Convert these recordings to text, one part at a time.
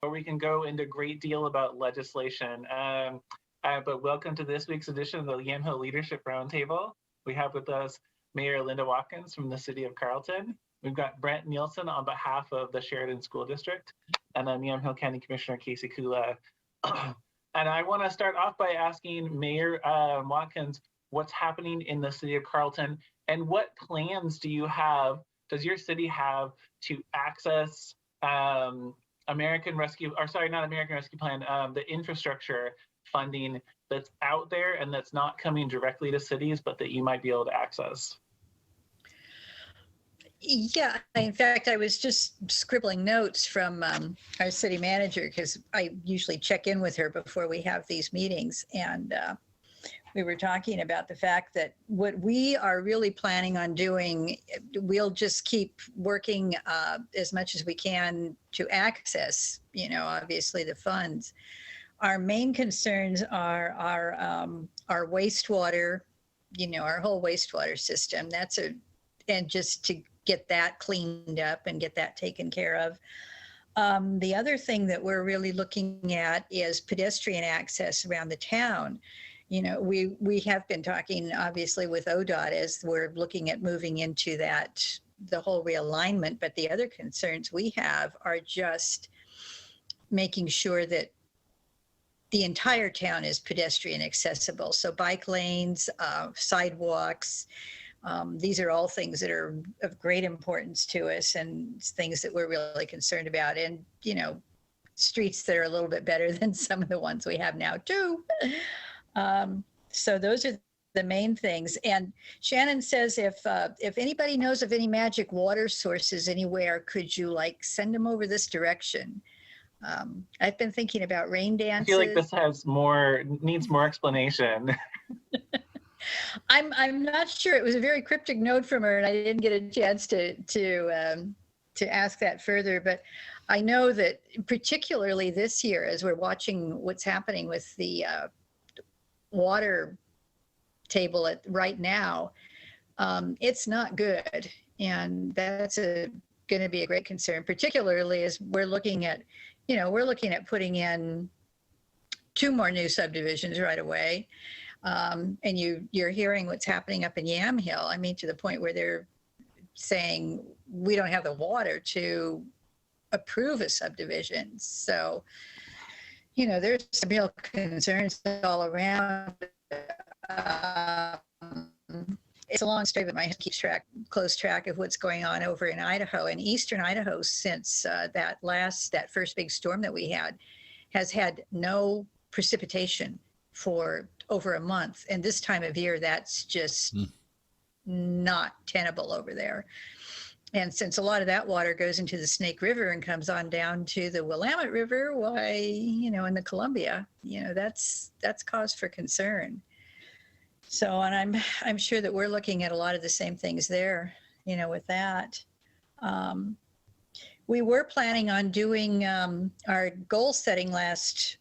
we can go into a great deal about legislation. But welcome to this week's edition of the Yamhill Leadership Roundtable. We have with us Mayor Linda Watkins from the city of Carlton. We've got Brent Nielsen on behalf of the Sheridan School District, and then Yamhill County Commissioner Casey Kula. And I want to start off by asking Mayor Watkins, what's happening in the city of Carlton, and what plans do you have, does your city have to access American Rescue, or sorry, not American Rescue Plan, the infrastructure funding that's out there and that's not coming directly to cities, but that you might be able to access? Yeah, in fact, I was just scribbling notes from our city manager, because I usually check in with her before we have these meetings. And we were talking about the fact that what we are really planning on doing, we'll just keep working as much as we can to access, obviously the funds. Our main concerns are our wastewater, our whole wastewater system. And just to get that cleaned up and get that taken care of. The other thing that we're really looking at is pedestrian access around the town. We have been talking obviously with ODOT as we're looking at moving into the whole realignment, but the other concerns we have are just making sure that the entire town is pedestrian accessible. So bike lanes, sidewalks, these are all things that are of great importance to us and things that we're really concerned about. And, streets that are a little bit better than some of the ones we have now too. So those are the main things. And Shannon says, if anybody knows of any magic water sources anywhere, could you send them over this direction? I've been thinking about rain dances. I feel like this needs more explanation. I'm not sure. It was a very cryptic note from her, and I didn't get a chance to ask that further. But I know that particularly this year, as we're watching what's happening with the water table right now, it's not good, and that's going to be a great concern. Particularly as we're looking at putting in 2 more new subdivisions right away. And you're hearing what's happening up in Yamhill. I mean, to the point where they're saying we don't have the water to approve a subdivision. So, there's some real concerns all around. It's a long story, but my head keeps close track of what's going on over in Idaho. And eastern Idaho, since that first big storm that we had, has had no precipitation for over a month. And this time of year, that's just not tenable over there. And since a lot of that water goes into the Snake River and comes on down to the Willamette River, why, in the Columbia, that's cause for concern. So, and I'm sure that we're looking at a lot of the same things there, with that. We were planning on doing our goal setting last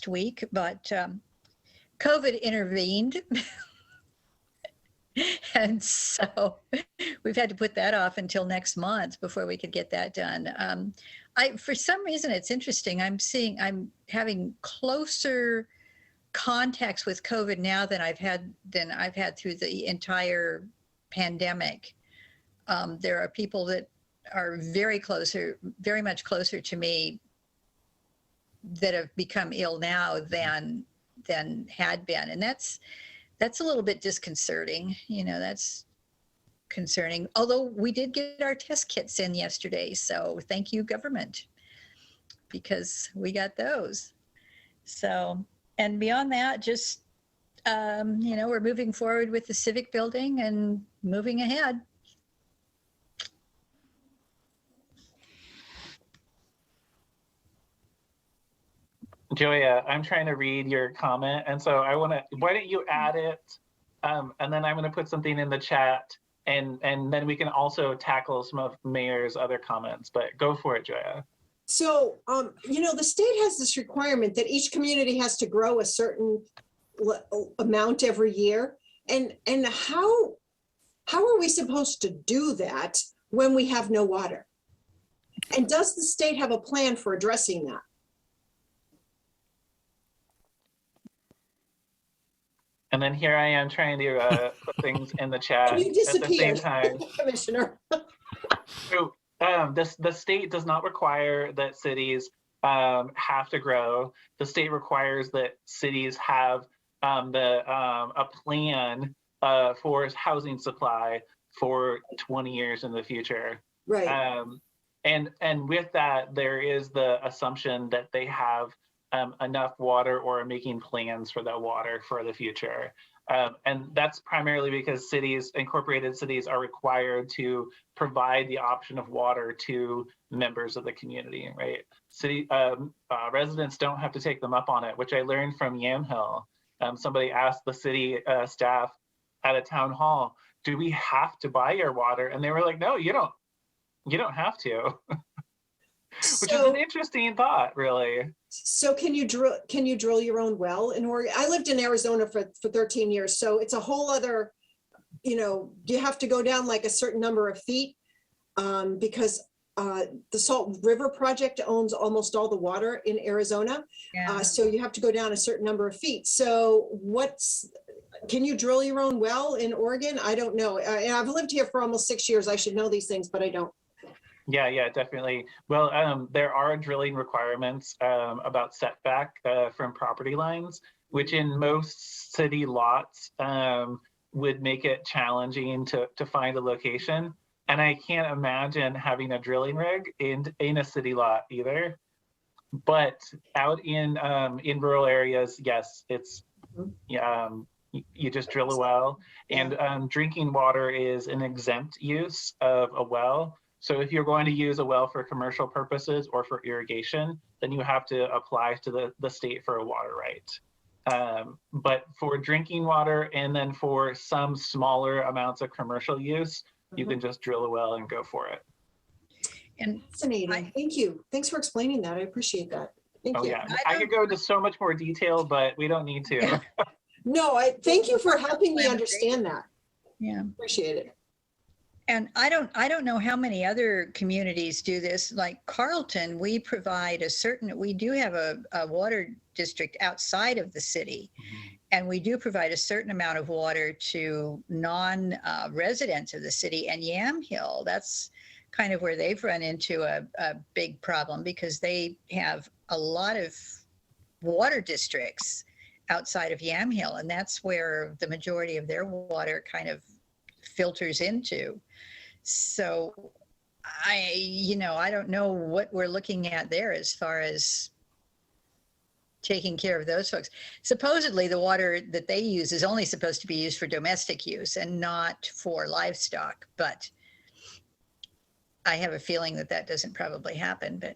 week, but COVID intervened. And so we've had to put that off until next month before we could get that done. For some reason, it's interesting. I'm having closer contacts with COVID now than I've had through the entire pandemic. There are people that are very much closer to me that have become ill now than had been. And that's a little bit disconcerting. That's concerning. Although we did get our test kits in yesterday. So thank you, government, because we got those. So, and beyond that, just, we're moving forward with the civic building and moving ahead. Joya, I'm trying to read your comment, and so why don't you add it, and then I'm going to put something in the chat, and then we can also tackle some of Mayor's other comments, but go for it, Joya. So, the state has this requirement that each community has to grow a certain amount every year, and how are we supposed to do that when we have no water? And does the state have a plan for addressing that? And then here I am trying to put things in the chat And you at the same disappeared, time. Commissioner. So the state does not require that cities have to grow. The state requires that cities have a plan for housing supply for 20 years in the future. Right. And with that, there is the assumption that they have enough water or are making plans for that water for the future. And that's primarily because cities, incorporated cities, are required to provide the option of water to members of the community, right? City residents don't have to take them up on it, which I learned from Yamhill. Somebody asked the city staff at a town hall, do we have to buy your water? And they were like, no, you don't have to. Which is an interesting thought, really. So can you drill your own well in Oregon? I lived in Arizona for 13 years, so it's a whole other, you have to go down like a certain number of feet because the Salt River Project owns almost all the water in Arizona. Yeah. So you have to go down a certain number of feet. So can you drill your own well in Oregon? I don't know. And I've lived here for almost 6 years. I should know these things, but I don't. Yeah, definitely. Well, there are drilling requirements about setback from property lines, which in most city lots would make it challenging to find a location. And I can't imagine having a drilling rig in a city lot either. But out in rural areas, yes, it's you just drill a well, and drinking water is an exempt use of a well. So if you're going to use a well for commercial purposes or for irrigation, then you have to apply to the state for a water right. But for drinking water and then for some smaller amounts of commercial use, you can just drill a well and go for it. And fascinating. Thank you. Thanks for explaining that. I appreciate that. Thank you. Yeah, I could go into so much more detail, but we don't need to. No, thank you for helping me understand that. Yeah, appreciate it. And I don't know how many other communities do this. Like Carlton, we provide we do have a water district outside of the city. Mm-hmm. And we do provide a certain amount of water to non-residents of the city. And Yamhill, that's kind of where they've run into a big problem because they have a lot of water districts outside of Yamhill. And that's where the majority of their water kind of filters into. So I don't know what we're looking at there as far as taking care of those folks. Supposedly the water that they use is only supposed to be used for domestic use and not for livestock, but I have a feeling that doesn't probably happen, but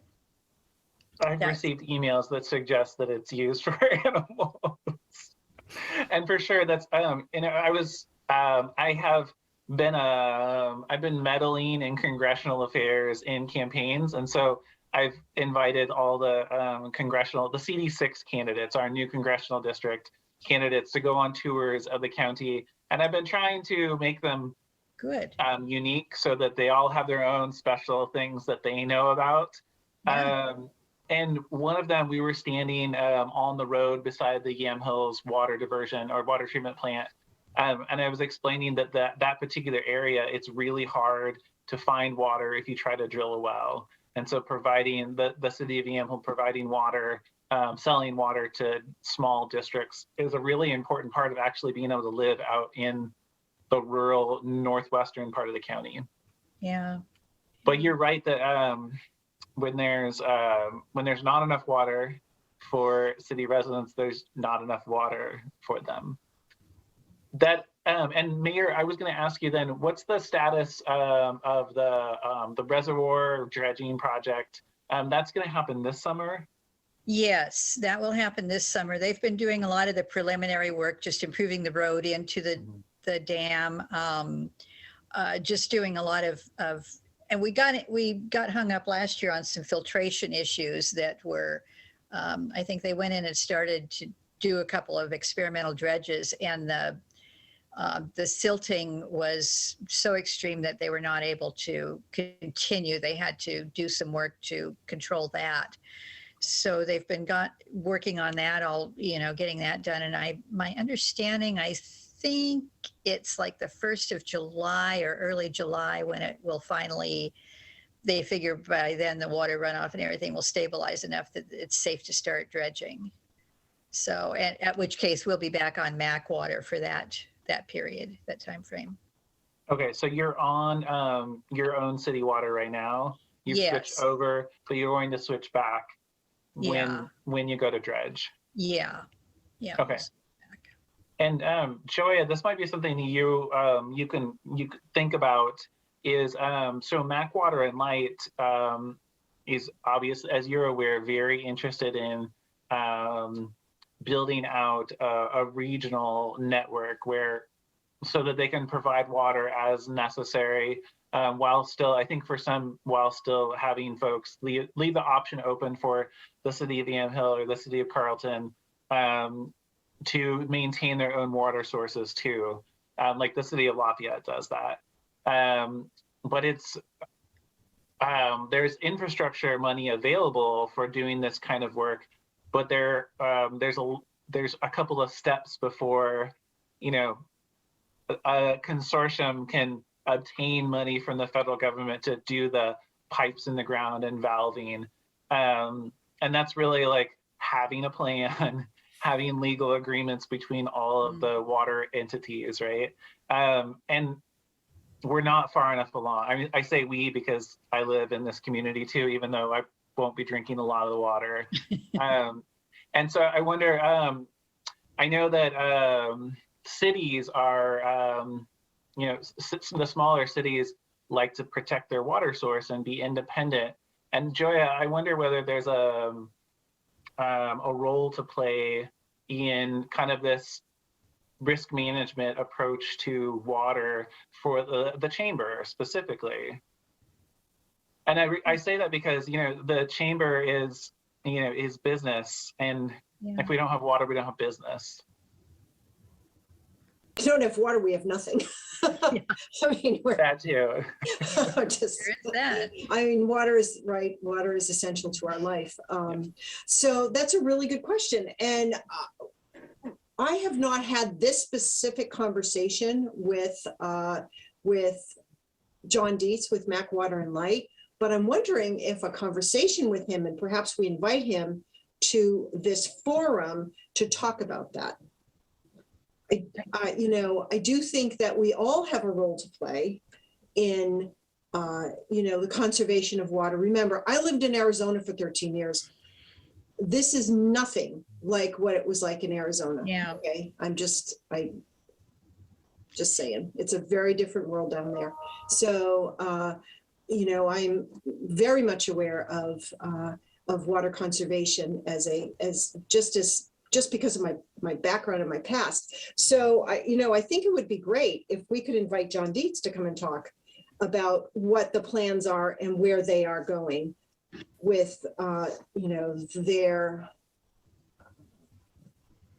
I've received emails that suggest that it's used for animals. And for sure that's I've been meddling in congressional affairs in campaigns, and so I've invited all the the CD6 candidates, our new congressional district candidates, to go on tours of the county, and I've been trying to make them good, unique, so that they all have their own special things that they know about. Yeah. And one of them, we were standing on the road beside the Yamhill's water diversion or water treatment plant. And I was explaining that particular area, it's really hard to find water if you try to drill a well. And so providing the city of Yamhill providing water, selling water to small districts is a really important part of actually being able to live out in the rural northwestern part of the county. Yeah. But you're right that when there's not enough water for city residents, there's not enough water for them. And Mayor, I was going to ask you then, what's the status of the reservoir dredging project? That's going to happen this summer? Yes, that will happen this summer. They've been doing a lot of the preliminary work, just improving the road into the dam, just doing a lot of and we got hung up last year on some filtration issues that were, I think they went in and started to do a couple of experimental dredges, and the silting was so extreme that they were not able to continue. They had to do some work to control that. So they've been working on that, getting that done. And my understanding, I think it's like the 1st of July or early July when it will finally, they figure by then the water runoff and everything will stabilize enough that it's safe to start dredging. So, at which case we'll be back on MAC water for that period, that time frame. Okay, so you're on your own city water right now. You've switched over, but you're going to switch back when you go to dredge. Yeah. Okay. And Joya, this might be something you can think about is so MAC Water and Light is obvious, as you're aware, very interested in building out a regional network so that they can provide water as necessary while still having folks leave the option open for the city of Yamhill or the city of Carlton to maintain their own water sources too. Like the city of Lafayette does that. But there's infrastructure money available for doing this kind of work, but there's a couple of steps before, a consortium can obtain money from the federal government to do the pipes in the ground and valving. And that's really like having a plan, having legal agreements between all of the water entities, right? And we're not far enough along. I mean, I say we because I live in this community too, even though I won't be drinking a lot of the water. And so I wonder, I know that cities are, the smaller cities like to protect their water source and be independent. And Joya, I wonder whether there's a role to play in kind of this risk management approach to water for the chamber specifically. And I say that because, the chamber is business. And if we don't have water, we don't have business. If we don't have water, we have nothing. Yeah. I mean, that too. Water is right. Water is essential to our life. So that's a really good question. And I have not had this specific conversation with John Dietz with MAC Water and Light, but I'm wondering if a conversation with him, and perhaps we invite him to this forum to talk about that. I do think that we all have a role to play in, the conservation of water. Remember, I lived in Arizona for 13 years. This is nothing like what it was like in Arizona. Yeah. Okay. I'm just saying, it's a very different world down there. So, I'm very much aware of water conservation just because of my background and my past. So I think it would be great if we could invite John Dietz to come and talk about what the plans are and where they are going with, their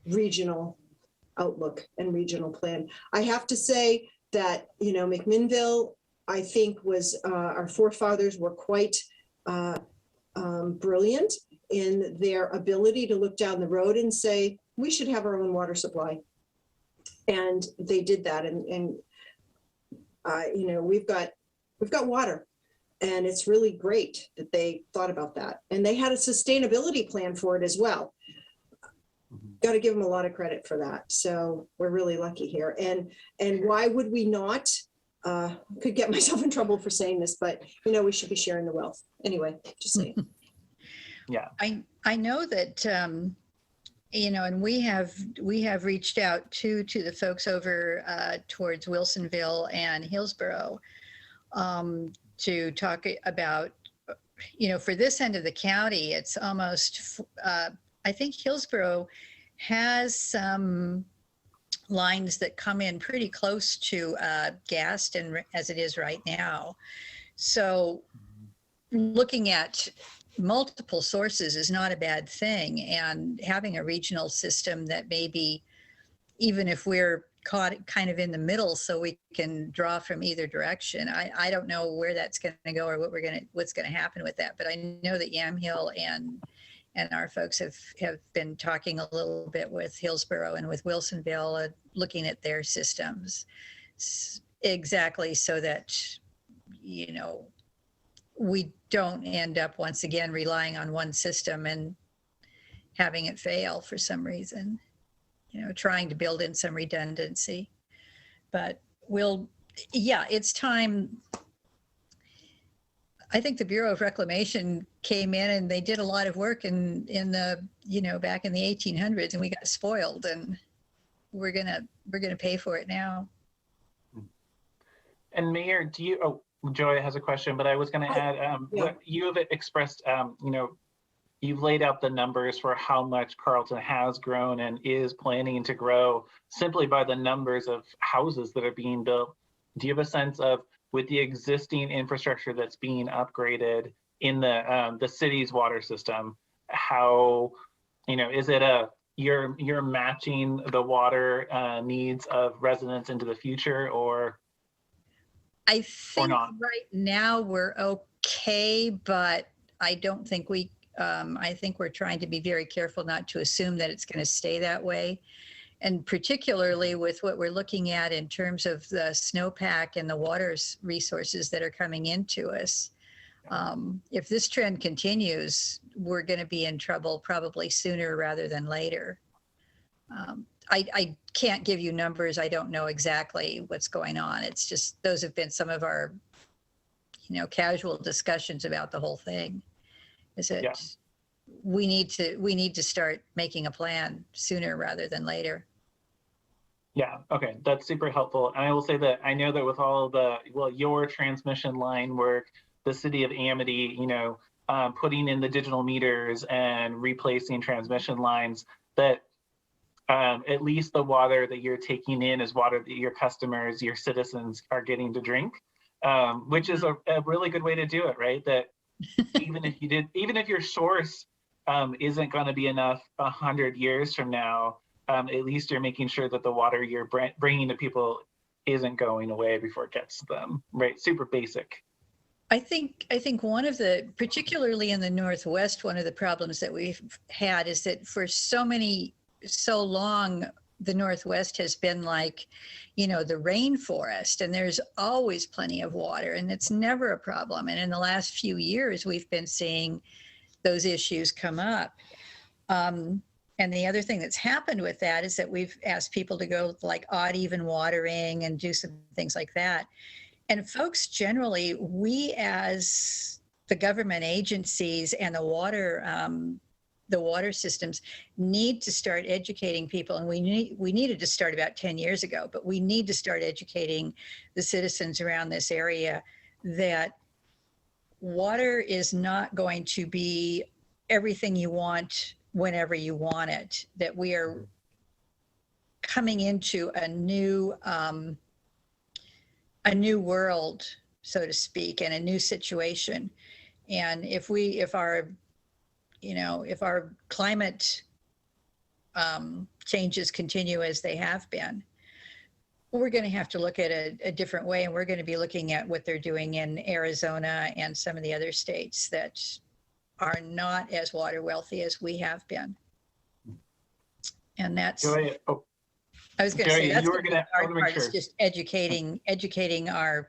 regional outlook and regional plan. I have to say that, McMinnville, I think our forefathers were quite brilliant in their ability to look down the road and say, we should have our own water supply. And they did that. And we've got water, and it's really great that they thought about that. And they had a sustainability plan for it as well. Got to give them a lot of credit for that. So we're really lucky here. And why would we not? Could get myself in trouble for saying this, but we should be sharing the wealth. Anyway, just saying. Yeah. I know that, and we have reached out to the folks over towards Wilsonville and Hillsborough to talk about, for this end of the county, it's almost, I think Hillsborough has some lines that come in pretty close to Gaston as it is right now. So looking at multiple sources is not a bad thing, and having a regional system that maybe, even if we're caught kind of in the middle so we can draw from either direction. I don't know where that's going to go or what's going to happen with that, but I know that Yamhill and our folks have been talking a little bit with Hillsborough and with Wilsonville, looking at their systems exactly so that, you know, we don't end up once again relying on one system and having it fail for some reason, you know, trying to build in some redundancy. But it's time. I think the Bureau of Reclamation came in and they did a lot of work in the, you know, back in the 1800s, and we got spoiled, and we're gonna pay for it now. And Mayor, Joy has a question, but I was going to add, what you have expressed, you know, you've laid out the numbers for how much Carlton has grown and is planning to grow simply by the numbers of houses that are being built. Do you have a sense of, with the existing infrastructure that's being upgraded in the city's water system, how, you know, is it you're matching the water needs of residents into the future, or? I think right now we're okay, but I don't think I think we're trying to be very careful not to assume that it's going to stay that way. And particularly with what we're looking at in terms of the snowpack and the water resources that are coming into us. If this trend continues, we're going to be in trouble probably sooner rather than later. I can't give you numbers. I don't know exactly what's going on. It's just, those have been some of our, you know, casual discussions about the whole thing. Is that we need to start making a plan sooner rather than later. Yeah, okay, that's super helpful. And I will say that I know that with all the, your transmission line work, the city of Amity, you know, putting in the digital meters and replacing transmission lines, that at least the water that you're taking in is water that your customers, your citizens are getting to drink, which is a really good way to do it, right? That even if your source isn't going to be enough 100 years from now, at least you're making sure that the water you're bringing to people isn't going away before it gets to them, right? Super basic. I think one of the, particularly in the Northwest, one of the problems that we've had is that for so long, the Northwest has been like, you know, the rainforest, and there's always plenty of water, and it's never a problem. And in the last few years, we've been seeing those issues come up. And the other thing that's happened with that is that we've asked people to go like odd even watering and do some things like that. And folks generally, we as the government agencies and the water systems need to start educating people. And we needed to start about 10 years ago, but we need to start educating the citizens around this area that water is not going to be everything you want whenever you want it, that we are coming into a new world, so to speak, and a new situation. And if our climate changes continue as they have been, we're going to have to look at a different way, and we're going to be looking at what they're doing in Arizona and some of the other states that are not as water wealthy as we have been. And that's, I was going to say, that's the hard part, is just educating our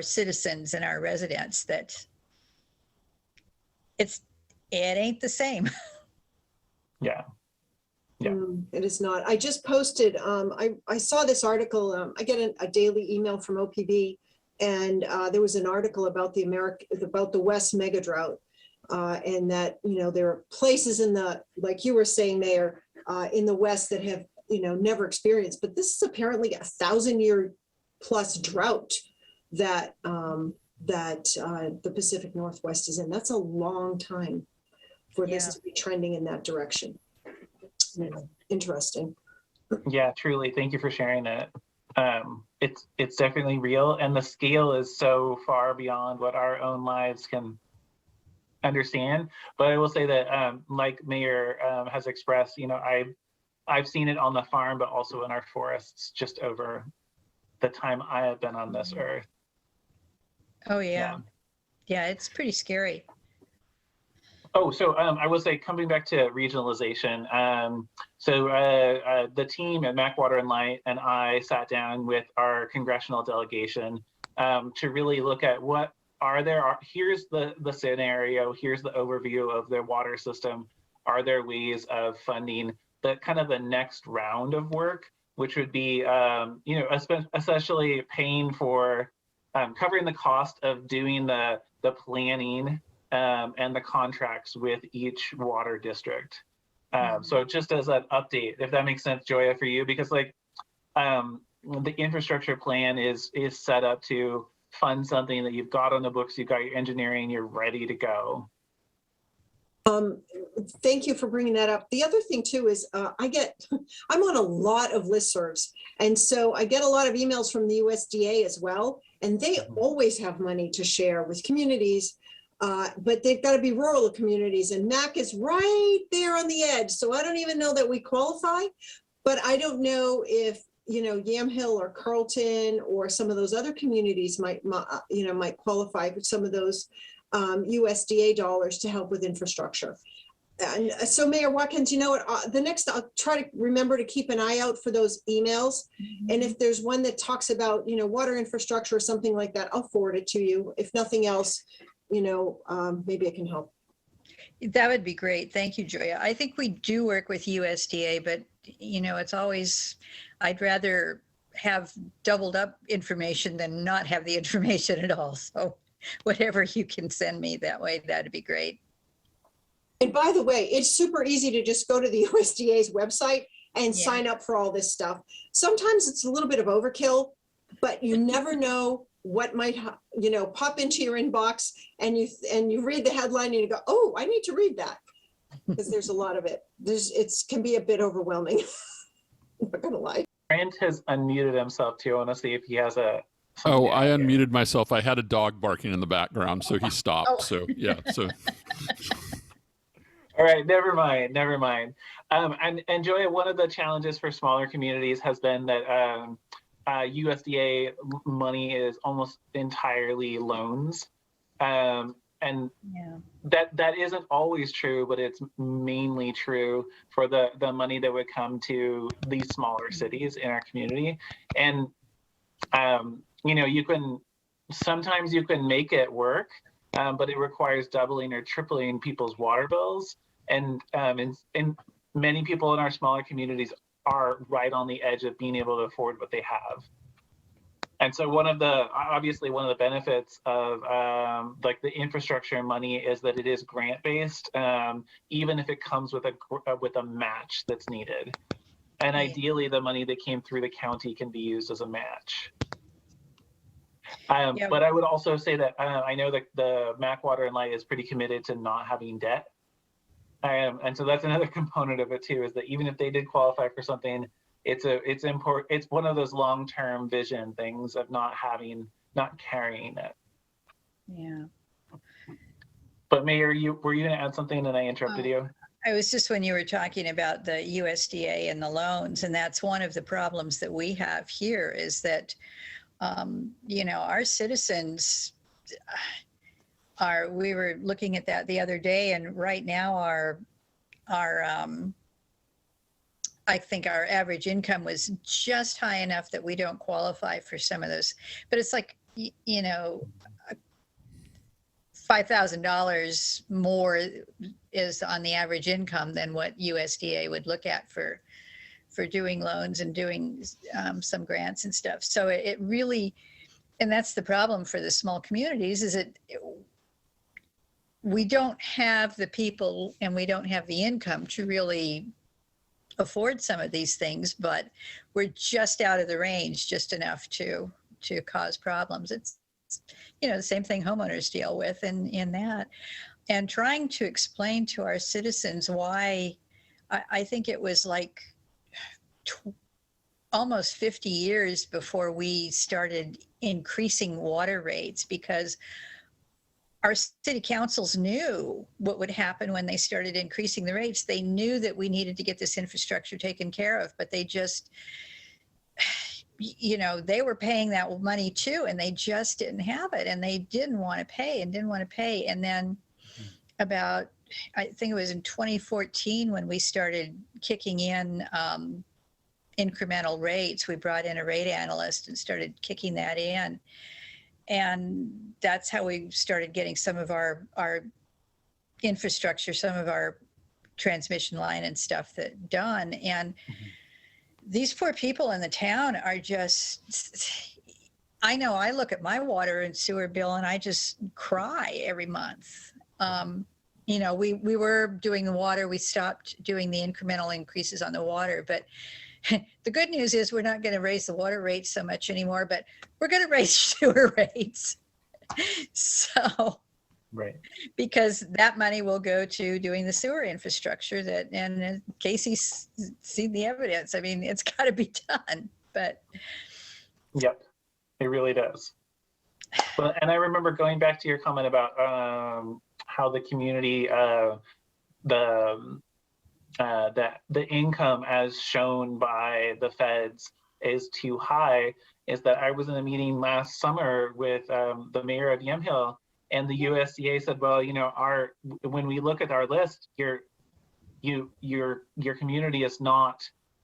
citizens and our residents that it ain't the same. Yeah. It is not. I just posted, I saw this article, I get a daily email from OPB, and there was an article about the West mega drought, and that, you know, there are places in the, like you were saying, Mayor, in the West that have, you know, never experienced, but this is apparently 1,000-year plus drought that the Pacific Northwest is in. That's a long time for this to be trending in that direction. Interesting. Yeah, truly. Thank you for sharing that. It's definitely real, and the scale is so far beyond what our own lives can understand. But I will say that, like Mayor has expressed, you know, I've seen it on the farm, but also in our forests just over the time I have been on this earth. Oh, yeah. Yeah, it's pretty scary. Oh, so I will say, coming back to regionalization, the team at Mac Water and Light and I sat down with our congressional delegation to really look at what here's the scenario, here's the overview of their water system. Are there ways of funding the kind of the next round of work, which would be, essentially paying for, covering the cost of doing the planning and the contracts with each water district. So just as an update, if that makes sense, Joya, for you, because the infrastructure plan is set up to fund something that you've got on the books, you've got your engineering, you're ready to go. Thank you for bringing that up. The other thing too is I'm on a lot of listservs. And so I get a lot of emails from the USDA as well. And they always have money to share with communities, but they've got to be rural communities. And MAC is right there on the edge. So I don't even know that we qualify, but I don't know if, Yamhill or Carlton or some of those other communities might qualify for some of those USDA dollars to help with infrastructure. And so Mayor Watkins, I'll try to remember to keep an eye out for those emails. And if there's one that talks about, water infrastructure or something like that, I'll forward it to you. If nothing else, maybe I can help. That would be great. Thank you, Joya. I think we do work with USDA, but it's always, I'd rather have doubled up information than not have the information at all. So whatever you can send me that way, that'd be great. And by the way, it's super easy to just go to the USDA's website and sign up for all this stuff. Sometimes it's a little bit of overkill, but you never know what might, pop into your inbox, and you read the headline and you go, oh, I need to read that, because there's a lot of it. It can be a bit overwhelming. I'm not gonna lie. Grant has unmuted himself too. I want to see if he has a. Oh, I unmuted myself. I had a dog barking in the background, so he stopped. Oh. So yeah. So. All right, never mind. And Joya, one of the challenges for smaller communities has been that USDA money is almost entirely loans. And that isn't always true, but it's mainly true for the money that would come to these smaller cities in our community. And sometimes you can make it work, but it requires doubling or tripling people's water bills. And many people in our smaller communities are right on the edge of being able to afford what they have. And so one of the benefits of the infrastructure money is that it is grant based, even if it comes with a match that's needed. And ideally, the money that came through the county can be used as a match. But I would also say that I know that the Mac Water and Light is pretty committed to not having debt. And so that's another component of it too, is that even if they did qualify for something, it's one of those long-term vision things of not carrying it. Yeah. But Mayor, were you going to add something and I interrupted you? I was just, when you were talking about the USDA and the loans, and that's one of the problems that we have here is that, our citizens we were looking at that the other day, and right now I think our average income was just high enough that we don't qualify for some of those, but it's like, $5,000 more is on the average income than what USDA would look at for doing loans and doing some grants and stuff. So it really, and that's the problem for the small communities, is we don't have the people and we don't have the income to really afford some of these things, but we're just out of the range, just enough to cause problems. It's the same thing homeowners deal with in that. And trying to explain to our citizens why, I think it was like almost 50 years before we started increasing water rates, because our city councils knew what would happen when they started increasing the rates. They knew that we needed to get this infrastructure taken care of, but they just, they were paying that money too, and they just didn't have it, and they didn't want to pay. And then about, I think it was in 2014 when we started kicking in incremental rates. We brought in a rate analyst and started kicking that in. And that's how we started getting some of our infrastructure, some of our transmission line and stuff done. And these poor people in the town are just, I know I look at my water and sewer bill and I just cry every month. We were doing the water, we stopped doing the incremental increases on the water, but the good news is we're not going to raise the water rates so much anymore, but we're going to raise sewer rates. So, Right. Because that money will go to doing the sewer infrastructure and Casey's seen the evidence. I mean, it's got to be done, but. Yep, it really does. Well, and I remember going back to your comment about how the community, that the income as shown by the feds is too high, is that I was in a meeting last summer with the mayor of Yamhill, and the USDA said, well, when we look at our list, your community is not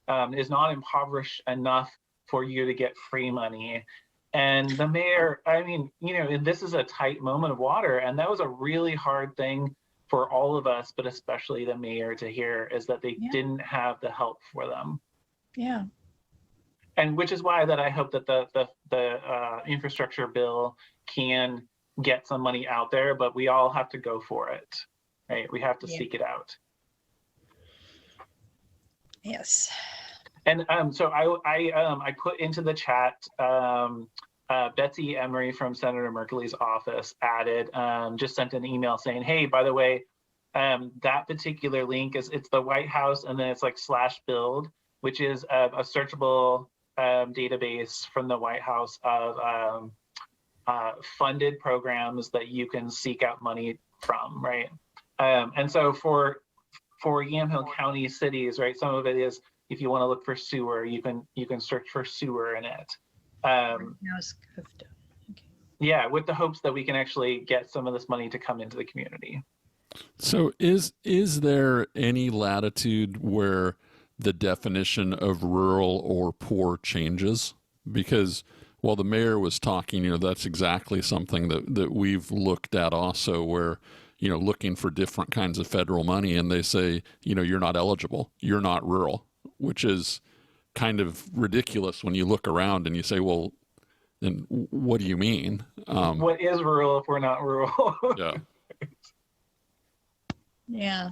impoverished enough for you to get free money. And the mayor, this is a tight moment of water, and that was a really hard thing for all of us, but especially the mayor to hear, is that they didn't have the help for them. Yeah. And which is why that I hope that the infrastructure bill can get some money out there, but we all have to go for it, right? We have to seek it out. Yes. And so I put into the chat, Betsy Emery from Senator Merkley's office just sent an email saying, hey, by the way, that particular link it's the White House, and then it's like /build, which is a searchable database from the White House of funded programs that you can seek out money from, right? And so for Yamhill County cities, right, some of it is, if you want to look for sewer, you can search for sewer in it. Yeah, with the hopes that we can actually get some of this money to come into the community. So is there any latitude where the definition of rural or poor changes? Because while the mayor was talking, that's exactly something that we've looked at also, where, looking for different kinds of federal money, and they say, you're not eligible, you're not rural, which is kind of ridiculous when you look around and you say, well, then what do you mean? What is rural if we're not rural? Yeah. Yeah.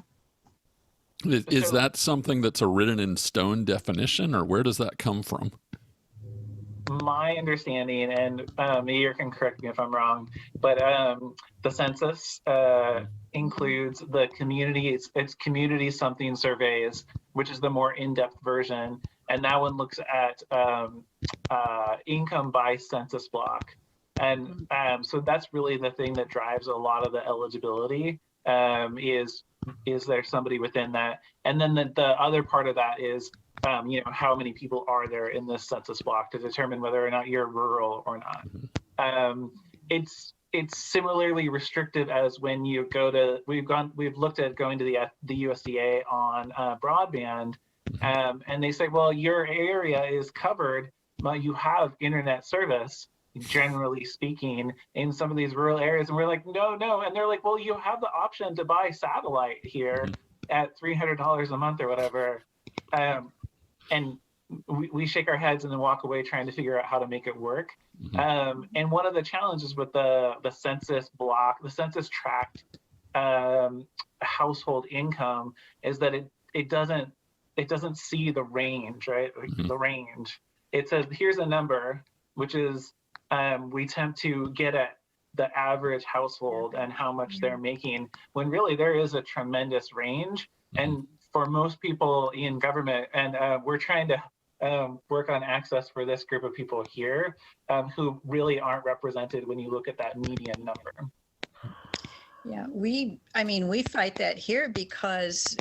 Is that something that's a written in stone definition, or where does that come from? My understanding, and Mayor can correct me if I'm wrong, but the census includes the community, it's community something surveys, which is the more in-depth version. And that one looks at income by census block. And so that's really the thing that drives a lot of the eligibility, is there somebody within that? And then the other part of that is, how many people are there in this census block to determine whether or not you're rural or not. It's similarly restrictive as when you go to, we've looked at going to the USDA on broadband, and they say, well, your area is covered, but you have internet service, generally speaking, in some of these rural areas. And we're like, no. And they're like, well, you have the option to buy satellite here at $300 a month or whatever. And we shake our heads and then walk away trying to figure out how to make it work. And one of the challenges with the census block, the census tract household income, is that it doesn't see the range, right? The range. It says, here's a number, which is, we attempt to get at the average household and how much they're making, when really there is a tremendous range. And for most people in government, and we're trying to work on access for this group of people here, who really aren't represented when you look at that median number. Yeah, I mean, we fight that here because,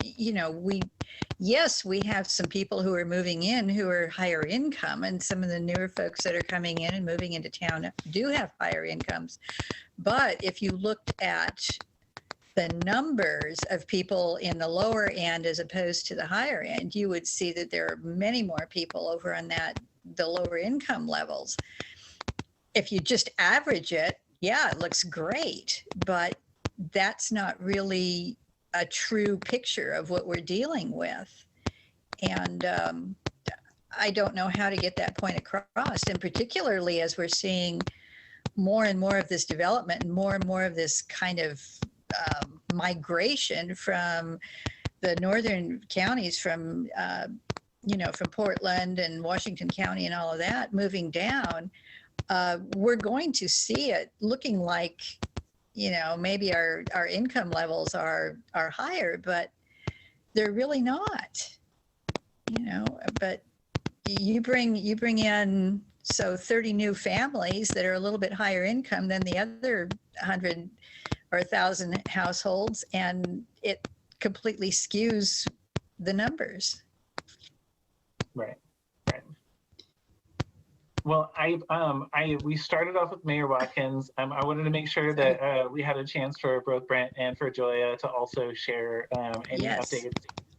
you know, yes, we have some people who are moving in who are higher income, and some of the newer folks that are coming in and moving into town do have higher incomes. But if you looked at the numbers of people in the lower end as opposed to the higher end, you would see that there are many more people over on the lower income levels. If you just average it, yeah, it looks great, but that's not really a true picture of what we're dealing with. And I don't know how to get that point across. And particularly as we're seeing more and more of this development and more of this kind of migration from the northern counties, from, you know, from Portland and Washington County and all of that, moving down, we're going to see it looking like, you know, maybe our income levels are higher, but they're really not, you know. But you bring in 30 new families that are a little bit higher income than the other 100 or 1,000 households, and it completely skews the numbers. Right. Well, we started off with Mayor Watkins. I wanted to make sure that we had a chance for both Brent and for Joya to also share any updates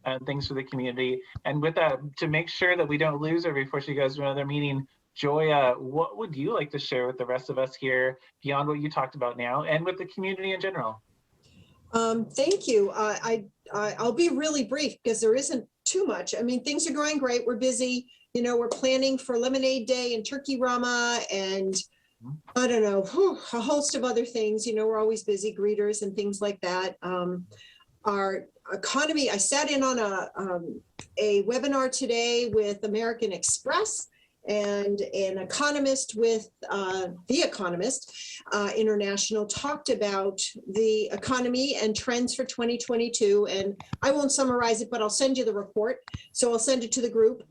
and things for the community. And with that, to make sure that we don't lose her before she goes to another meeting, Joya, what would you like to share with the rest of us here beyond what you talked about now and with the community in general? Thank you. I'll be really brief because there isn't too much. I mean, things are going great. We're busy. You know, we're planning for Lemonade Day and Turkey Rama and I don't know, a host of other things. You know, we're always busy, greeters and things like that. Our economy, I sat in on a webinar today with American Express and an economist with The Economist International talked about the economy and trends for 2022. And I won't summarize it, but I'll send you the report. So I'll send it to the group.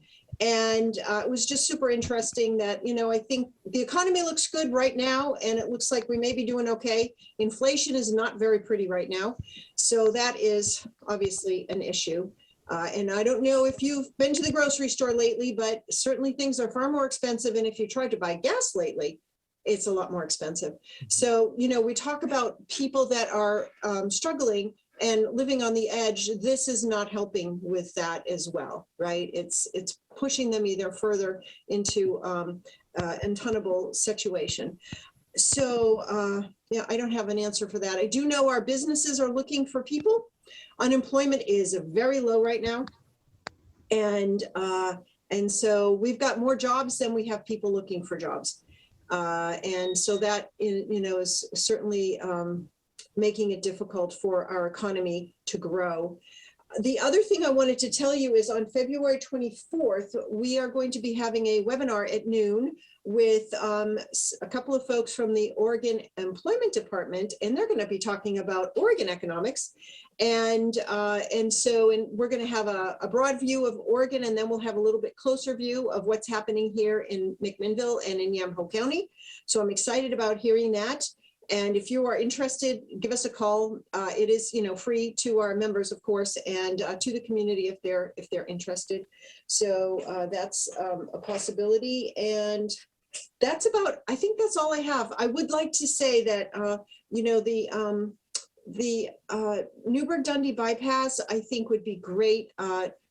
And it was just super interesting that, you know, I think the economy looks good right now, and it looks like we may be doing okay. Inflation is not very pretty right now. So that is obviously an issue. And I don't know if you've been to the grocery store lately, but certainly things are far more expensive. And if you tried to buy gas lately, it's a lot more expensive. So, you know, we talk about people that are struggling and living on the edge. This is not helping with that as well, right? It's pushing them either further into untenable situation. So, yeah, I don't have an answer for that. I do know our businesses are looking for people. Unemployment is very low right now. And so we've got more jobs than we have people looking for jobs. And so that, you know, is certainly making it difficult for our economy to grow. The other thing I wanted to tell you is on February 24th, we are going to be having a webinar at noon with a couple of folks from the Oregon Employment Department, and they're going to be talking about Oregon economics. And so we're going to have a broad view of Oregon, and then we'll have a little bit closer view of what's happening here in McMinnville and in Yamhill County. So I'm excited about hearing that. And if you are interested, give us a call. It is, you know, free to our members, of course, and to the community if they're interested. So that's a possibility. And that's I think that's all I have. I would like to say that, you know, the Newburgh-Dundee bypass, I think would be great,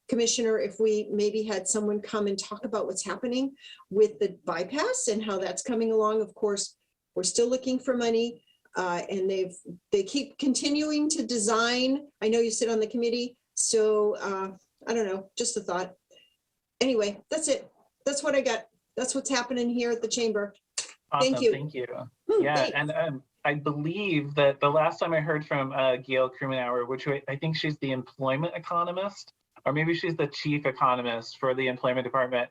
Commissioner, if we maybe had someone come and talk about what's happening with the bypass and how that's coming along. Of course, we're still looking for money, and they keep continuing to design. I know you sit on the committee, so I don't know, just a thought. Anyway, that's it. That's what I got. That's what's happening here at the chamber. Awesome, Thank you. Thank you. Yeah, Thanks. and I believe that the last time I heard from Gail Krumenauer, which I think she's the employment economist, or maybe she's the chief economist for the employment department.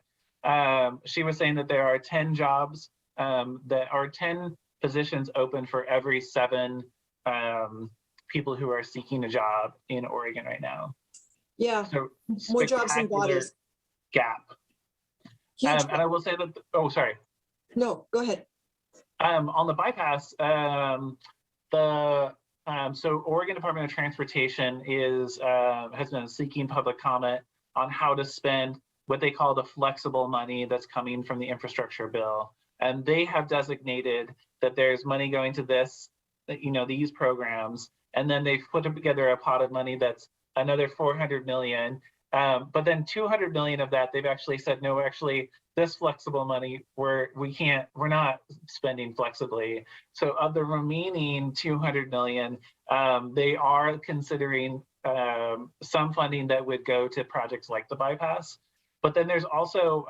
She was saying that there are 10 jobs, that are 10 positions open for every 7 people who are seeking a job in Oregon right now. Yeah, So more jobs than bodies. Gap. Huge. And I will say that, oh, sorry. No, go ahead. On the bypass, So Oregon Department of Transportation has been seeking public comment on how to spend what they call the flexible money that's coming from the infrastructure bill. And they have designated that there's money going to these programs. And then they've put together a pot of money that's another 400 million. But then 200 million of that, they've actually said, no, actually, this flexible money, we're not spending flexibly. So of the remaining 200 million, they are considering some funding that would go to projects like the bypass. But then there's also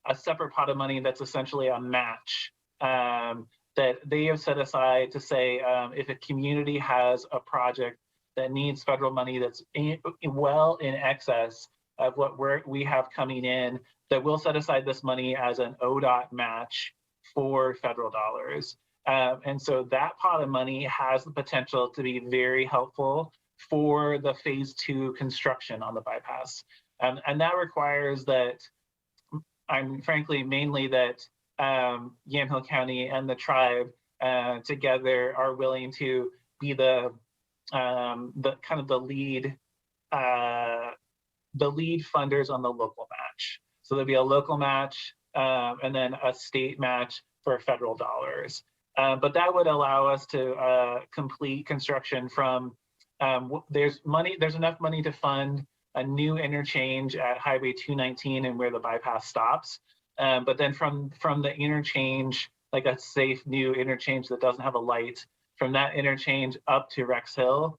a separate pot of money that's essentially a match that they have set aside to say if a community has a project that needs federal money that's well in excess of what we have coming in, that we'll set aside this money as an ODOT match for federal dollars. And so that pot of money has the potential to be very helpful for the phase 2 construction on the bypass. And that requires that, mainly that Yamhill County and the tribe together are willing to be the kind of the lead funders on the local match. So there'll be a local match and then a state match for federal dollars. But that would allow us to complete construction from there's enough money to fund a new interchange at Highway 219 and where the bypass stops. But then from the interchange, like a safe new interchange that doesn't have a light, from that interchange up to Rex Hill,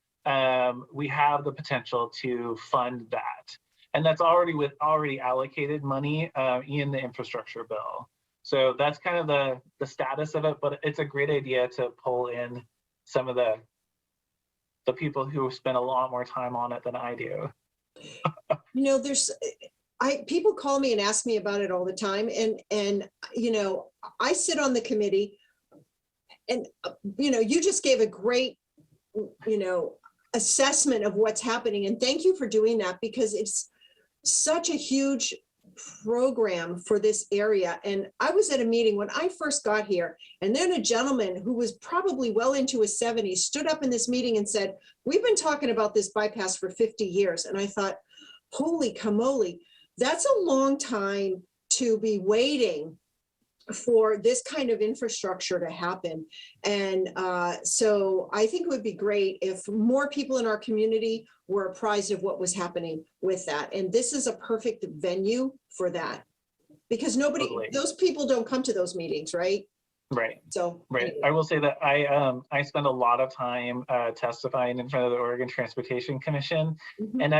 we have the potential to fund that. And that's already allocated money in the infrastructure bill. So that's kind of the status of it, but it's a great idea to pull in some of the people who spend a lot more time on it than I do. People call me and ask me about it all the time. And I sit on the committee and, you just gave a great, assessment of what's happening. And thank you for doing that, because it's such a huge program for this area. And I was at a meeting when I first got here, and then a gentleman who was probably well into his 70s stood up in this meeting and said, we've been talking about this bypass for 50 years. And I thought, holy camoli, that's a long time to be waiting for this kind of infrastructure to happen. And so I think it would be great if more people in our community were apprised of what was happening with that. And this is a perfect venue for that, because those people don't come to those meetings, right? Right. So right. I will say that I spend a lot of time testifying in front of the Oregon Transportation Commission, Mhm. and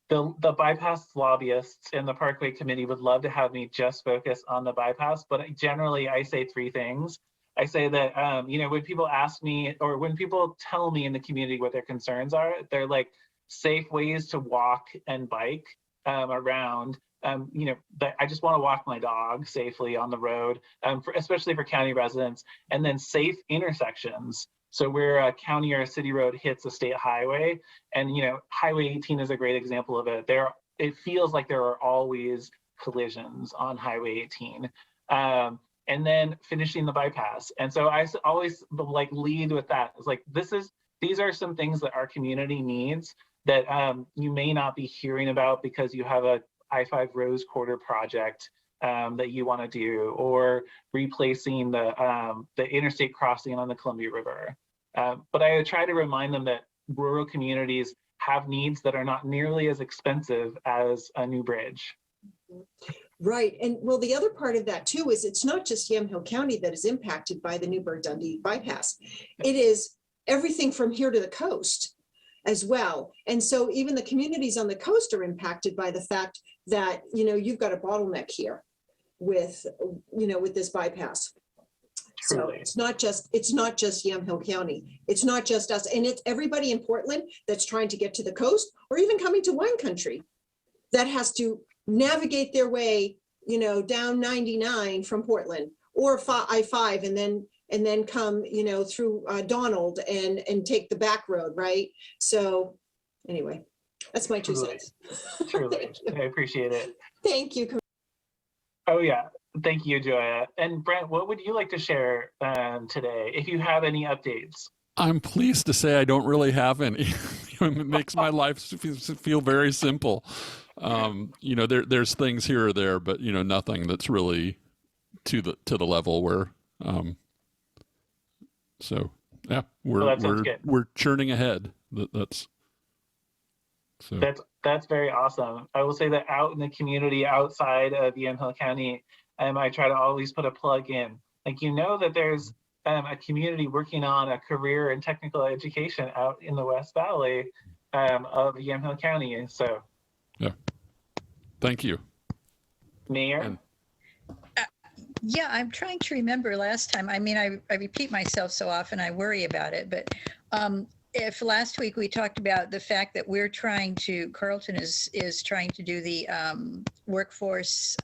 the bypass lobbyists and the Parkway Committee would love to have me just focus on the bypass, but generally I say three things. I say that, when people ask me, or when people tell me in the community what their concerns are, they're like safe ways to walk and bike around. I just want to walk my dog safely on the road, especially for county residents, and then safe intersections. So where a county or a city road hits a state highway, and Highway 18 is a great example of it. It feels like there are always collisions on Highway 18, and then finishing the bypass. And so I always lead with that. It's like these are some things that our community needs that you may not be hearing about because you have a I-5 Rose Quarter project that you want to do, or replacing the interstate crossing on the Columbia River. But I try to remind them that rural communities have needs that are not nearly as expensive as a new bridge. Right. And well, the other part of that too is it's not just Yamhill County that is impacted by the Newburgh-Dundee bypass. It is everything from here to the coast as well. And so even the communities on the coast are impacted by the fact that, you've got a bottleneck here with this bypass. Truly. So it's not just Yamhill County. It's not just us. And it's everybody in Portland that's trying to get to the coast, or even coming to wine country, that has to navigate their way, down 99 from Portland, or I-5, and then come, through Donald and take the back road, right? So anyway, that's my 2 cents. Truly. I appreciate it. Thank you. Oh yeah, Thank you, Joya. And Brent, what would you like to share today, if you have any updates? I'm pleased to say I don't really have any. It makes my life feel very simple. There's things here or there, but nothing that's really to the level where. So yeah, that sounds good. we're churning ahead. That's very awesome. I will say that out in the community outside of Yamhill County, I try to always put a plug in. Like, that there's a community working on a career and technical education out in the West Valley of Yamhill County. So, yeah, thank you, Mayor. Yeah, I'm trying to remember last time. I mean, I repeat myself so often, I worry about it. But if last week we talked about the fact that Carlton is trying to do the workforce,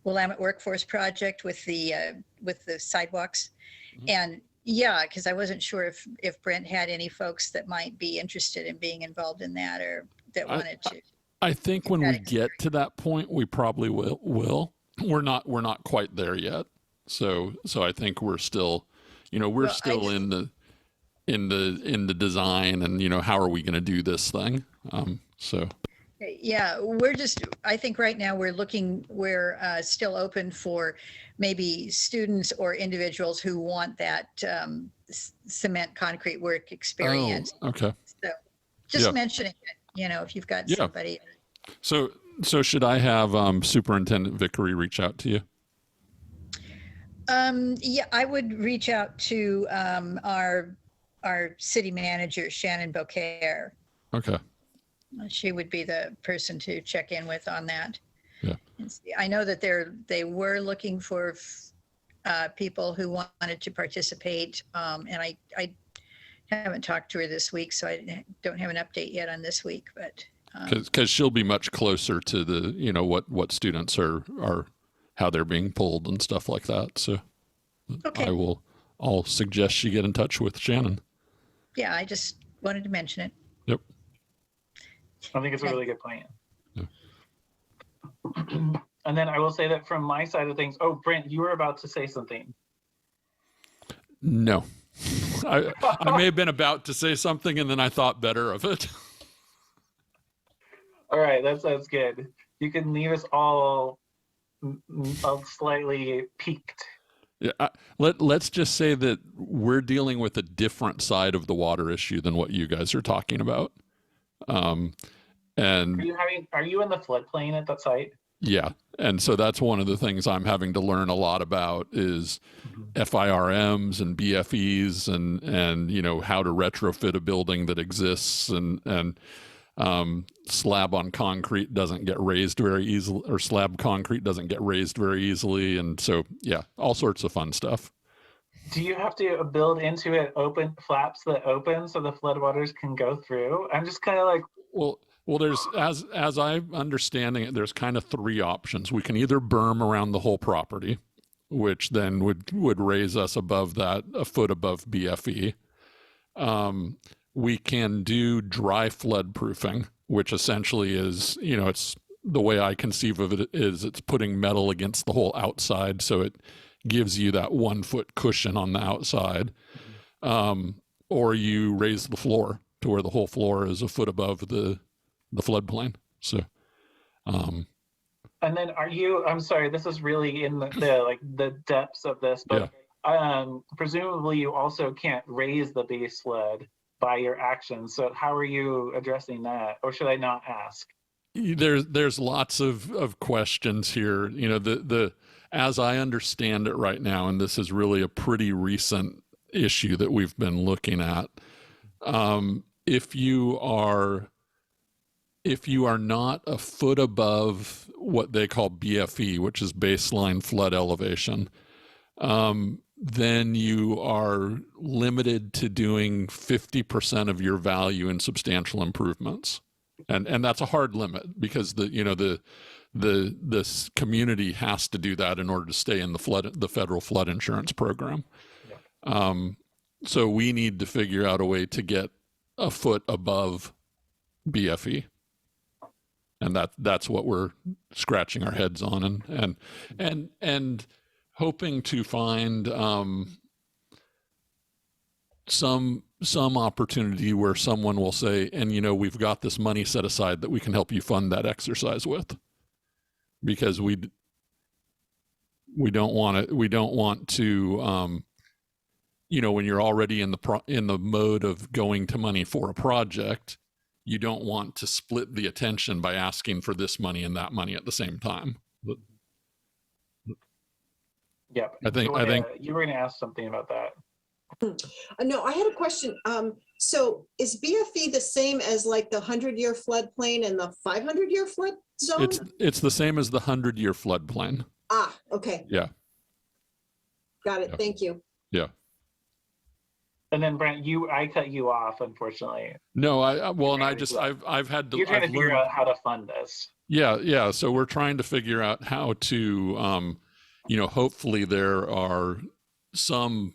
Willamette Workforce Project with the sidewalks. Mm-hmm. And yeah, because I wasn't sure if Brent had any folks that might be interested in being involved in that or that wanted to. I think when we get to that point, we probably will. We're not quite there yet. So I think we're still, in the design and, how are we going to do this thing? Yeah, I think right now we're still open for maybe students or individuals who want that cement concrete work experience. Oh, okay. So just mentioning it, if you've got somebody. So should I have Superintendent Vickery reach out to you? Yeah, I would reach out to our city manager, Shannon Beaucaire. Okay. She would be the person to check in with on that. Yeah. I know that they were looking for people who wanted to participate, and I haven't talked to her this week, so I don't have an update yet on this week, but. Because she'll be much closer to the, what students are how they're being pulled and stuff like that. So okay. I'll suggest she get in touch with Shannon. Yeah, I just wanted to mention it. Yep. I think it's a really good plan. Yeah. And then I will say that from my side of things, Brent, you were about to say something. No, I may have been about to say something and then I thought better of it. All right, that sounds good. You can leave us all slightly peaked. Yeah, let's just say that we're dealing with a different side of the water issue than what you guys are talking about. And are you in the floodplain at that site? Yeah, and so that's one of the things I'm having to learn a lot about is FIRMs and BFEs and how to retrofit a building that exists and slab on concrete doesn't get raised very easily, or slab concrete doesn't get raised very easily. And so, yeah, all sorts of fun stuff. Do you have to build into it open flaps that open so the floodwaters can go through? I'm just kind of like, well, there's, as I'm understanding it, there's kind of three options. We can either berm around the whole property, which then would raise us above that, a foot above BFE. We can do dry flood proofing, which essentially is, it's the way I conceive of it is it's putting metal against the whole outside. So it gives you that 1 foot cushion on the outside. Or you raise the floor to where the whole floor is a foot above the floodplain. So, and then I'm sorry, this is really in the depths of this, but presumably you also can't raise the base flood by your actions. So how are you addressing that? Or should I not ask? There's lots of questions here. As I understand it right now, and this is really a pretty recent issue that we've been looking at. If you are not a foot above what they call BFE, which is baseline flood elevation, then you are limited to doing 50% of your value in substantial improvements. And that's a hard limit because this community has to do that in order to stay in the federal flood insurance program. Yeah. So we need to figure out a way to get a foot above BFE. And that's what we're scratching our heads on, and hoping to find some opportunity where someone will say, and we've got this money set aside that we can help you fund that exercise with, because we don't want to when you're already in the mode of going to money for a project, you don't want to split the attention by asking for this money and that money at the same time. Yep. I think you were going to ask something about that. No, I had a question. So is BFE the same as like the 100-year floodplain and the 500-year flood zone? It's the same as the 100-year floodplain. Ah, okay. Yeah. Got it. Yeah. Thank you. Yeah. And then Brent, I cut you off, unfortunately. No, I've had to. You're trying to figure out how to fund this. Yeah. So we're trying to figure out how to, hopefully there are some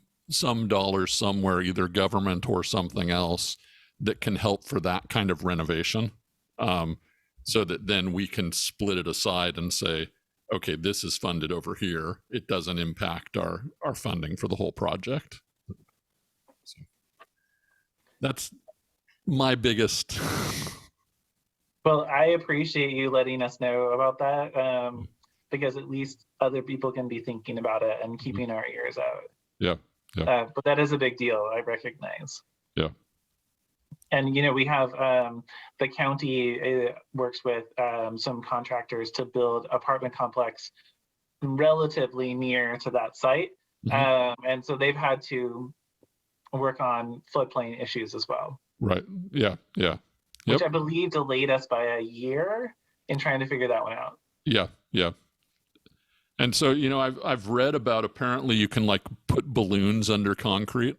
dollars somewhere, either government or something else, that can help for that kind of renovation, so that then we can split it aside and say, okay, this is funded over here. It doesn't impact our funding for the whole project. So that's my biggest. Well, I appreciate you letting us know about that, because at least other people can be thinking about it and keeping our ears out. Yeah. But that is a big deal, I recognize. Yeah. And, we have the county works with some contractors to build apartment complex relatively near to that site. Mm-hmm. And so they've had to work on floodplain issues as well. Right. Yeah. Yep. Which I believe delayed us by a year in trying to figure that one out. Yeah. And so, I've read about, apparently you can like put balloons under concrete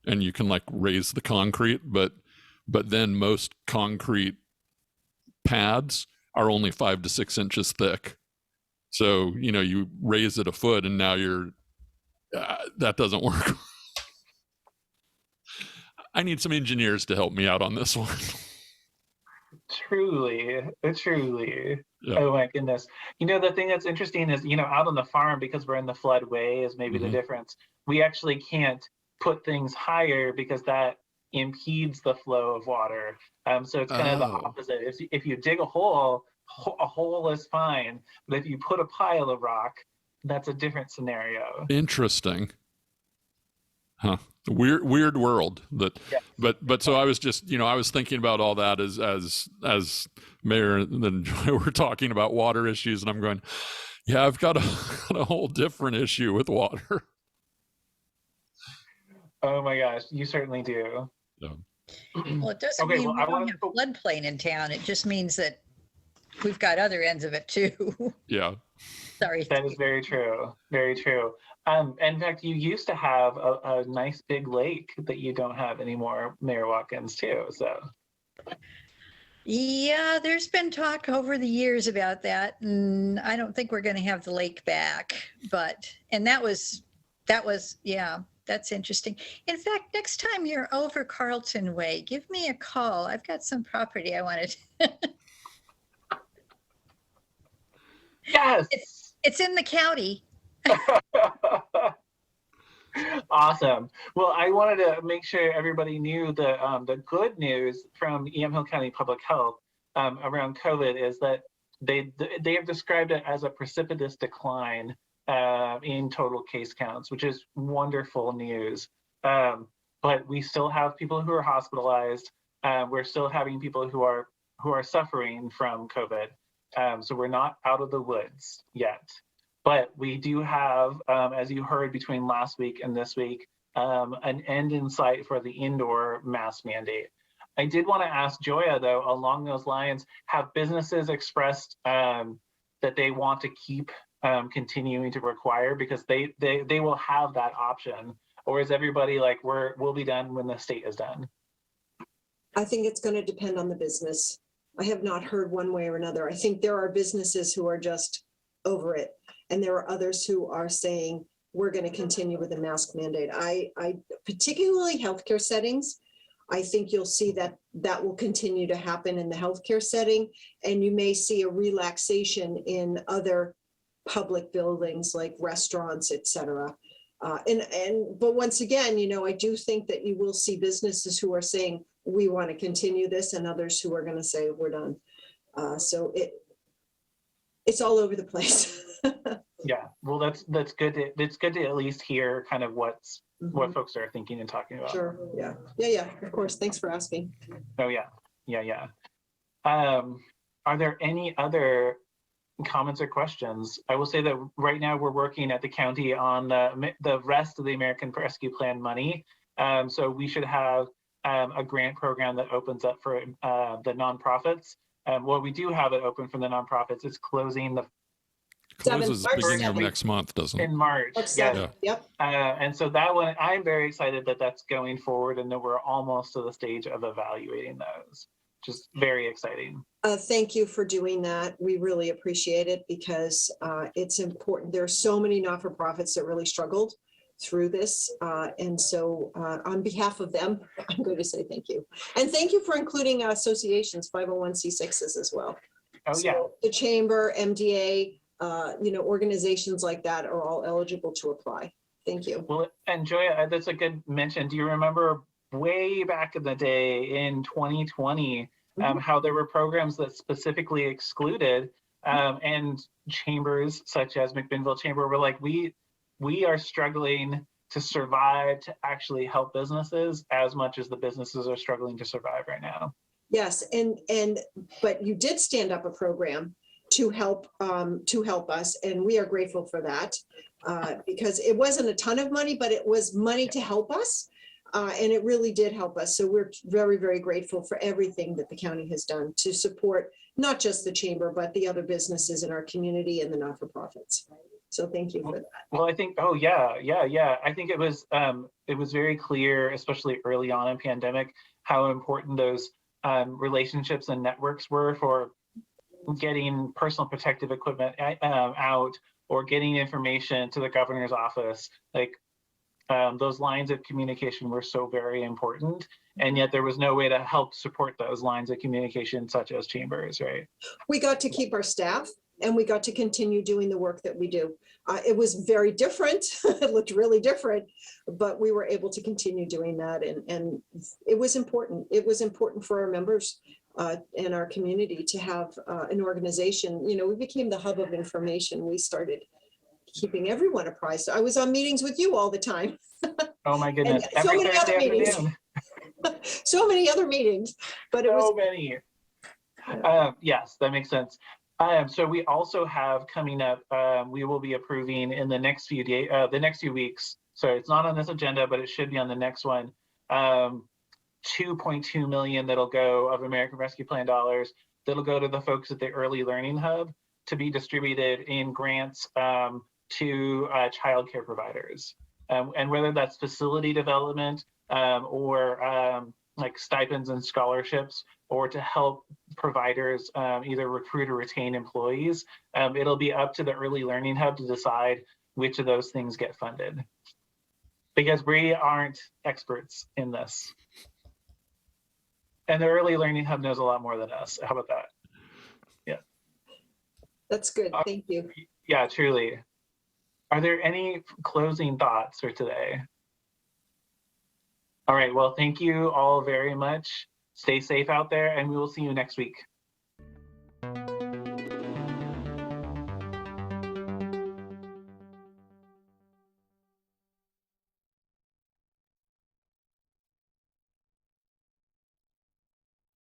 and you can like raise the concrete, but then most concrete pads are only 5 to 6 inches thick. So, you raise it a foot and now that doesn't work. I need some engineers to help me out on this one. Truly. Yeah. Oh my goodness. The thing that's interesting is, out on the farm, because we're in the floodway is maybe the difference. We actually can't put things higher because that impedes the flow of water. So it's kind of the opposite. If you dig a hole is fine. But if you put a pile of rock, that's a different scenario. Interesting. Huh. Weird world that. Yeah. But so I was just, I was thinking about all that as Mayor and Joy were talking about water issues, and I'm going, yeah, I've got a whole different issue with water. Oh my gosh, you certainly do. Yeah. Well, it doesn't mean we don't have floodplain in town. It just means that we've got other ends of it too. Yeah. Sorry. That is very true. Very true. In fact, you used to have a nice big lake that you don't have anymore, Mayor Watkins, too. So. Yeah, there's been talk over the years about that, and I don't think we're going to have the lake back. And that was, yeah, that's interesting. In fact, next time you're over Carlton Way, give me a call. I've got some property I wanted. Yes. It's in the county. Awesome. Well, I wanted to make sure everybody knew the good news from Yamhill County Public Health around COVID is that they have described it as a precipitous decline in total case counts, which is wonderful news. But we still have people who are hospitalized. We're still having people who are suffering from COVID. So we're not out of the woods yet. But we do have, as you heard between last week and this week, an end in sight for the indoor mask mandate. I did want to ask Joya, though, along those lines, have businesses expressed that they want to keep continuing to require, because they will have that option? Or is everybody like, we'll be done when the state is done? I think it's going to depend on the business. I have not heard one way or another. I think there are businesses who are just over it. And there are others who are saying, we're going to continue with the mask mandate. I particularly healthcare settings. I think you'll see that that will continue to happen in the healthcare setting, and you may see a relaxation in other public buildings like restaurants, et cetera. But once again, I do think that you will see businesses who are saying, we want to continue this, and others who are going to say, we're done. So it's all over the place. Yeah, well, that's good. It's good to at least hear kind of what folks are thinking and talking about. Sure. Yeah. Of course. Thanks for asking. Oh yeah. Are there any other comments or questions? I will say that right now we're working at the county on the rest of the American Rescue Plan money. So we should have a grant program that opens up for the nonprofits. Well, we do have it open for the nonprofits. It's closing Closes March beginning of 7th. next month, doesn't it? in March. March Yes. 7th. Yep. And so that one, I'm very excited that that's going forward and that we're almost to the stage of evaluating those. Just very exciting. Thank you for doing that. We really appreciate it because it's important. There are so many not-for-profits that really struggled through this. And so on behalf of them, I'm going to say thank you. And thank you for including associations, 501c6s as well. Oh, So yeah. the Chamber, MDA, organizations like that are all eligible to apply. Thank you. Well, and Joya, that's a good mention. Do you remember way back in the day in 2020, how there were programs that specifically excluded and chambers such as McMinnville Chamber were like, we are struggling to survive to actually help businesses as much as the businesses are struggling to survive right now. Yes, but you did stand up a program to help us, and we are grateful for that because it wasn't a ton of money, but it was money to help us, and it really did help us. So we're very, very grateful for everything that the county has done to support not just the chamber, but the other businesses in our community and the not-for-profits. So thank you for that. Well, I think, I think it was very clear, especially early on in pandemic, how important those relationships and networks were for getting personal protective equipment out or getting information to the governor's office. Like those lines of communication were so very important, and yet there was no way to help support those lines of communication such as chambers, right? We got to keep our staff and we got to continue doing the work that we do. It was very different. It looked really different, but we were able to continue doing that. And it was important. It was important for our members in our community to have an organization. We became the hub of information. We started keeping everyone apprised. I was on meetings with you all the time. Oh my goodness. And so many other meetings. Afternoon. So many other meetings, but it was So many. Yes, that makes sense. So we also have coming up, we will be approving in the next few days, the next few weeks. So it's not on this agenda, but it should be on the next one. 2.2 million that'll go of American Rescue Plan dollars that'll go to the folks at the Early Learning Hub to be distributed in grants to childcare providers. And whether that's facility development or like stipends and scholarships, or to help providers either recruit or retain employees, it'll be up to the Early Learning Hub to decide which of those things get funded. Because we aren't experts in this. And the Early Learning Hub knows a lot more than us. How about that? Yeah. That's good. Thank you. Yeah, truly. Are there any closing thoughts for today? All right, well, thank you all very much. Stay safe out there, and we will see you next week.